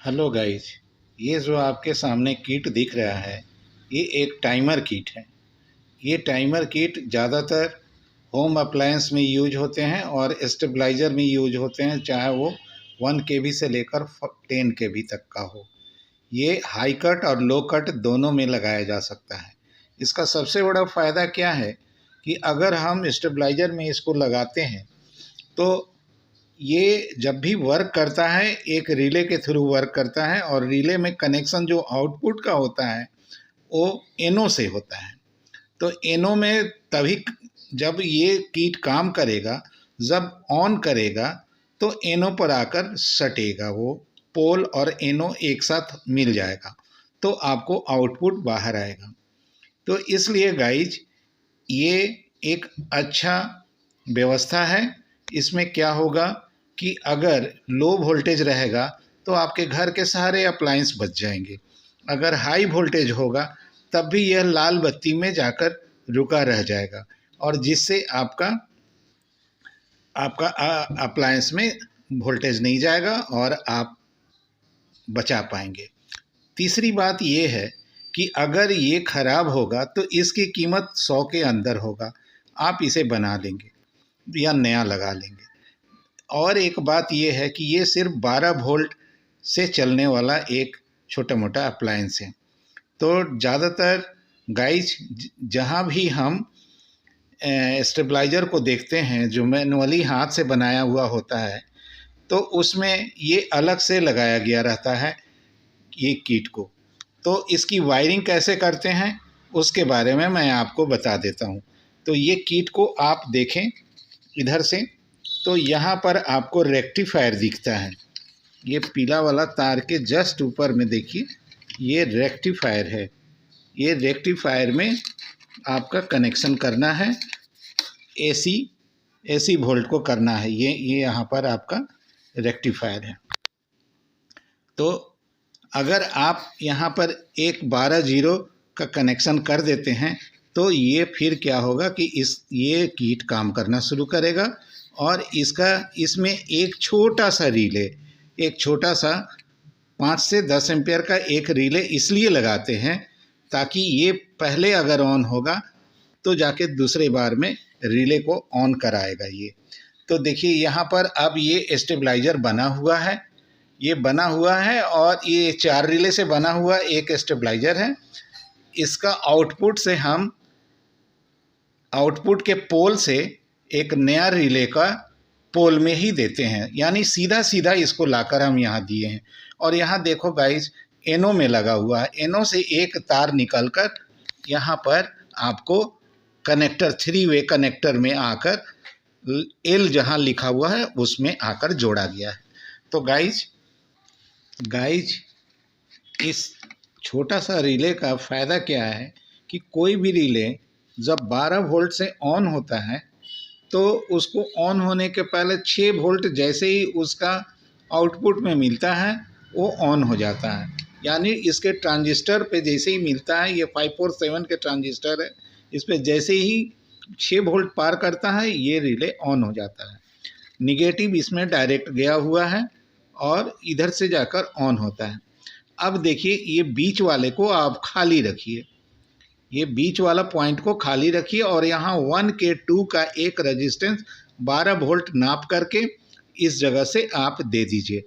Hello guys, ये जो आपके सामने किट दिख रहा है ये एक टाइमर किट है। ये टाइमर किट ज़्यादातर होम अप्लायंस में यूज होते हैं और स्टेबलाइज़र में यूज होते हैं, चाहे वो 1 केवी से लेकर 10 केवी तक का हो। ये हाई कट और लो कट दोनों में लगाया जा सकता है। इसका सबसे बड़ा फ़ायदा क्या है कि अगर हम स्टेबलाइज़र में इसको लगाते हैं तो ये जब भी वर्क करता है एक रिले के थ्रू वर्क करता है और रिले में कनेक्शन जो आउटपुट का होता है वो एनो से होता है। तो एनो में तभी जब ये कीट काम करेगा, जब ऑन करेगा तो एनो पर आकर सटेगा, वो पोल और एनो एक साथ मिल जाएगा तो आपको आउटपुट बाहर आएगा। तो इसलिए गाइज ये एक अच्छा व्यवस्था है। इसमें क्या होगा कि अगर लो वोल्टेज रहेगा तो आपके घर के सारे अप्लायंस बच जाएंगे। अगर हाई वोल्टेज होगा तब भी यह लाल बत्ती में जाकर रुका रह जाएगा और जिससे आपका आपका अप्लायंस में वोल्टेज नहीं जाएगा और आप बचा पाएंगे। तीसरी बात ये है कि अगर ये ख़राब होगा तो इसकी कीमत 100 के अंदर होगा, आप इसे बना लेंगे या नया लगा लेंगे। और एक बात ये है कि ये सिर्फ 12 वोल्ट से चलने वाला एक छोटा मोटा अप्लायंस है। तो ज़्यादातर गाइज जहाँ भी हम स्टेबलाइज़र को देखते हैं जो मैनुअली हाथ से बनाया हुआ होता है तो उसमें ये अलग से लगाया गया रहता है ये किट को। तो इसकी वायरिंग कैसे करते हैं उसके बारे में मैं आपको बता देता हूँ। तो ये किट को आप देखें इधर से, तो यहाँ पर आपको रेक्टिफायर दिखता है। ये पीला वाला तार के जस्ट ऊपर में देखिए ये रेक्टिफायर है। ये रेक्टिफायर में आपका कनेक्शन करना है, एसी वोल्ट को करना है। ये यहाँ पर आपका रेक्टिफायर है। तो अगर आप यहाँ पर एक 12 जीरो का कनेक्शन कर देते हैं तो ये फिर क्या होगा कि ये किट काम करना शुरू करेगा और इसमें एक छोटा सा रिले, एक छोटा सा 5 से 10 एम्पियर का एक रिले इसलिए लगाते हैं ताकि ये पहले अगर ऑन होगा तो जाके दूसरे बार में रिले को ऑन कराएगा ये। तो देखिए यहाँ पर अब ये स्टेबलाइज़र बना हुआ है, ये बना हुआ है और ये 4 रिले से बना हुआ एक स्टेबलाइज़र है। इसका आउटपुट से हम आउटपुट के पोल से एक नया रिले का पोल में ही देते हैं, यानी सीधा सीधा इसको लाकर हम यहाँ दिए हैं। और यहाँ देखो गाइज एनो में लगा हुआ है, एनो से एक तार निकलकर यहाँ पर आपको कनेक्टर 3 वे कनेक्टर में आकर एल जहाँ लिखा हुआ है उसमें आकर जोड़ा गया है। तो गाइज इस छोटा सा रिले का फ़ायदा क्या है कि कोई भी रिले जब 12 वोल्ट से ऑन होता है तो उसको ऑन होने के पहले 6 वोल्ट जैसे ही उसका आउटपुट में मिलता है वो ऑन हो जाता है। यानी इसके ट्रांजिस्टर पे जैसे ही मिलता है, ये 547 के ट्रांजिस्टर है, इस पर जैसे ही 6 वोल्ट पार करता है ये रिले ऑन हो जाता है। निगेटिव इसमें डायरेक्ट गया हुआ है और इधर से जाकर ऑन होता है। अब देखिए ये बीच वाले को आप खाली रखिए, ये बीच वाला पॉइंट को खाली रखिए और यहाँ 1K2 का एक रेजिस्टेंस 12 वोल्ट नाप करके इस जगह से आप दे दीजिए।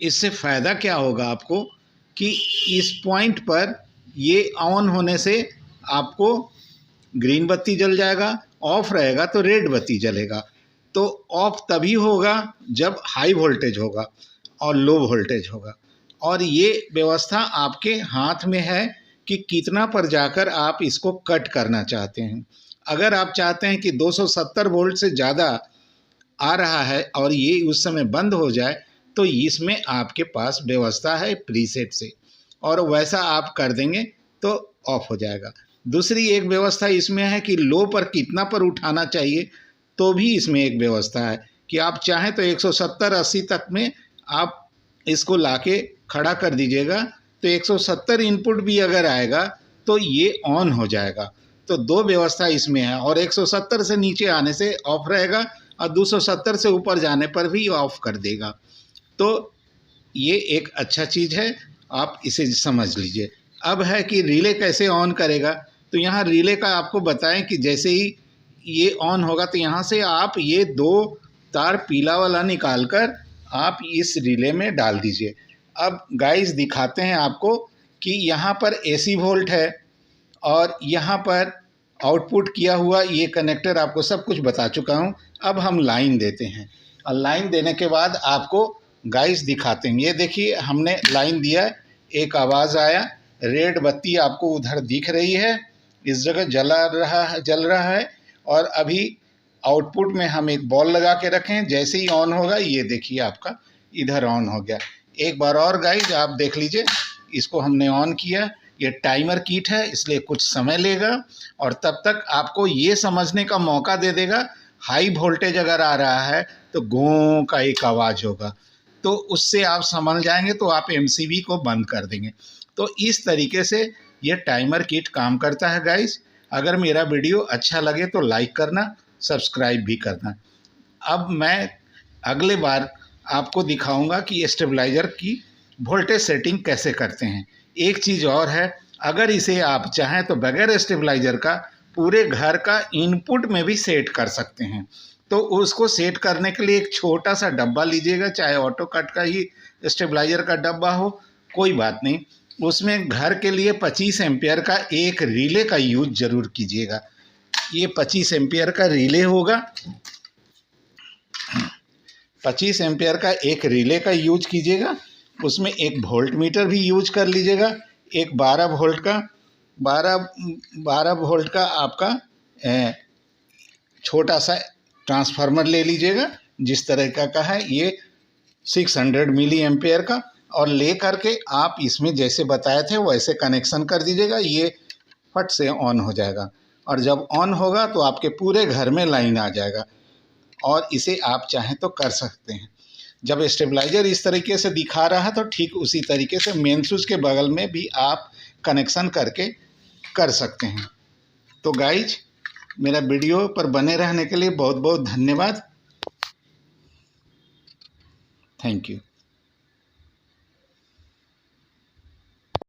इससे फ़ायदा क्या होगा आपको कि इस पॉइंट पर ये ऑन होने से आपको ग्रीन बत्ती जल जाएगा, ऑफ रहेगा तो रेड बत्ती जलेगा। तो ऑफ तभी होगा जब हाई वोल्टेज होगा और लो वोल्टेज होगा। और ये व्यवस्था आपके हाथ में है कि कितना पर जाकर आप इसको कट करना चाहते हैं। अगर आप चाहते हैं कि 270 वोल्ट से ज़्यादा आ रहा है और ये उस समय बंद हो जाए तो इसमें आपके पास व्यवस्था है प्रीसेट से, और वैसा आप कर देंगे तो ऑफ हो जाएगा। दूसरी एक व्यवस्था इसमें है कि लो पर कितना पर उठाना चाहिए, तो भी इसमें एक व्यवस्था है कि आप चाहें तो 170-80 तक में आप इसको लाके खड़ा कर दीजिएगा तो 170 इनपुट भी अगर आएगा तो ये ऑन हो जाएगा। तो 2 व्यवस्था इसमें है, और 170 से नीचे आने से ऑफ रहेगा और 270 से ऊपर जाने पर भी ऑफ कर देगा। तो ये एक अच्छा चीज़ है, आप इसे समझ लीजिए। अब है कि रिले कैसे ऑन करेगा, तो यहाँ रिले का आपको बताएं कि जैसे ही ये ऑन होगा तो यहाँ से आप ये 2 तार पीला वाला निकाल कर आप इस रिले में डाल दीजिए। अब गाइस दिखाते हैं आपको कि यहाँ पर AC वोल्ट है और यहाँ पर आउटपुट किया हुआ ये कनेक्टर, आपको सब कुछ बता चुका हूँ। अब हम लाइन देते हैं और लाइन देने के बाद आपको गाइस दिखाते हैं। ये देखिए हमने लाइन दिया, एक आवाज़ आया, रेड बत्ती आपको उधर दिख रही है, इस जगह जल रहा है। और अभी आउटपुट में हम एक बॉल लगा के रखें, जैसे ही ऑन होगा ये देखिए आपका इधर ऑन हो गया। एक बार और गाइस आप देख लीजिए, इसको हमने ऑन किया। ये टाइमर किट है इसलिए कुछ समय लेगा और तब तक आपको ये समझने का मौका दे देगा, हाई वोल्टेज अगर आ रहा है तो गों का एक आवाज़ होगा, तो उससे आप समझ जाएंगे तो आप MCB को बंद कर देंगे। तो इस तरीके से ये टाइमर किट काम करता है गाइस। अगर मेरा वीडियो अच्छा लगे तो लाइक करना, सब्सक्राइब भी करना। अब मैं अगले बार आपको दिखाऊंगा कि स्टेबलाइज़र की वोल्टेज सेटिंग कैसे करते हैं। एक चीज़ और है, अगर इसे आप चाहें तो बगैर स्टेबलाइज़र का पूरे घर का इनपुट में भी सेट कर सकते हैं। तो उसको सेट करने के लिए एक छोटा सा डब्बा लीजिएगा, चाहे ऑटो कट का ही स्टेबलाइज़र का डब्बा हो, कोई बात नहीं। उसमें घर के लिए 25 एम्पियर का एक रिले का यूज ज़रूर कीजिएगा। ये 25 एम्पियर का रिले होगा, 25 एम्पियर का एक रिले का यूज कीजिएगा। उसमें एक वोल्ट मीटर भी यूज कर लीजिएगा, एक 12 वोल्ट का आपका छोटा सा ट्रांसफार्मर ले लीजिएगा, जिस तरह का है ये 600 मिली एम्पियर का, और ले करके आप इसमें जैसे बताए थे वैसे कनेक्शन कर दीजिएगा। ये फट से ऑन हो जाएगा और जब ऑन होगा तो आपके पूरे घर में लाइन आ जाएगा। और इसे आप चाहें तो कर सकते हैं। जब स्टेबलाइज़र इस तरीके से दिखा रहा है तो ठीक उसी तरीके से मेन स्विच के बगल में भी आप कनेक्शन करके कर सकते हैं। तो गाइज मेरा वीडियो पर बने रहने के लिए बहुत बहुत धन्यवाद। Thank you.